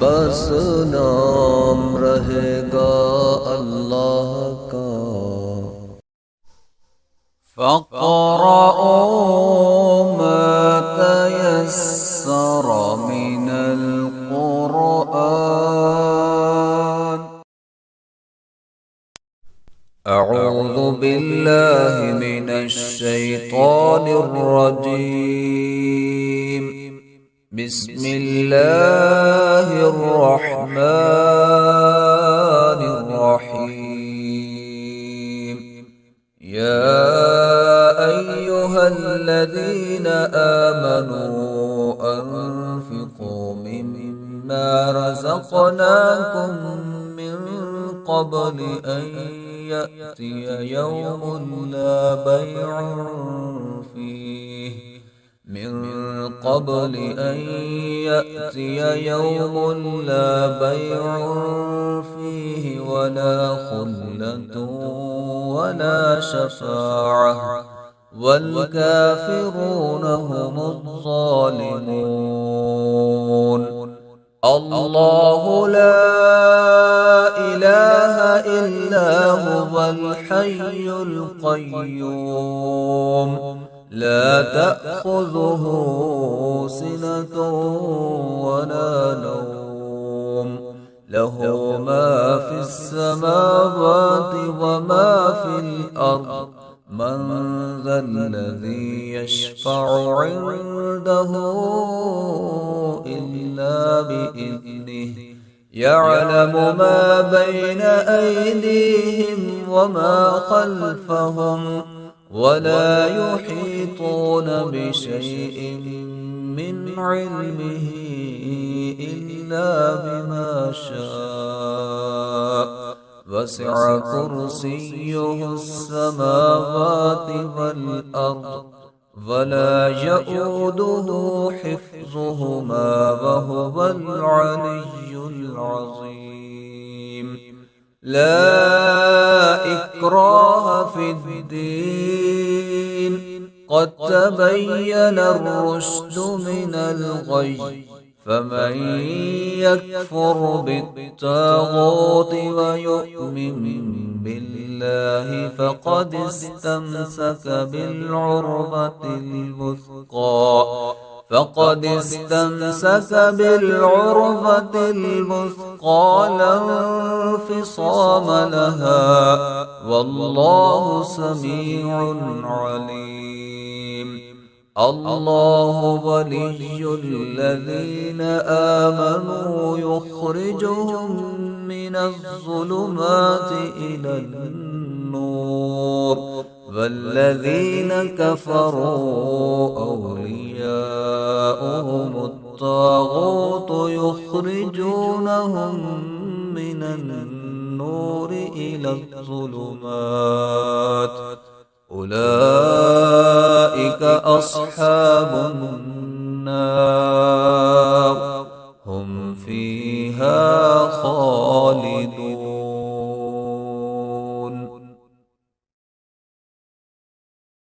बस नाम रहेगा अल्लाह का। फ़क़रऊँ मा तयस्सर मिनल क़ुरआन। अऊज़ु बिल्लाहि मिनश शैतानिर रजीम। बिस्मिल्लाहिर रहमानिर रहीम। या अय्युहल्लज़ीना आमनू अन्फ़िक़ू मिम्मा रज़क़नाकुम मिन क़ब्लि अन यअतिय यौमुन ला बैउन फ़ीह من قبل أن يأتي يوم لا بيع فيه ولا خلة ولا شفاعة والكافرون هم الظالمون. الله لا إله إلا هو الحي القيوم لا تأخذه سنة ولا نوم له ما في السماوات وما في الأرض من ذا الذي يشفع عنده إلا بإذنه يعلم ما بين أيديهم وما خلفهم ولا يحيطون بشيء من علمه إلا بما شاء وسع كرسيه السماوات والأرض ولا يؤوده حفظهما وهو العلي العظيم. لا إكراه في الدين قد تبين الرشد من الغي فمن يكفر بالطاغوت ويؤمن بالله فقد استمسك بالعروة الوثقى لا انفصام لها والله سميع عليم. الله ولي الذين آمنوا يخرجهم من الظلمات إلى النور والذين كفروا أولياؤهم الطاغوت يخرجونهم من النور إلى الظلمات أولئك أصحاب النار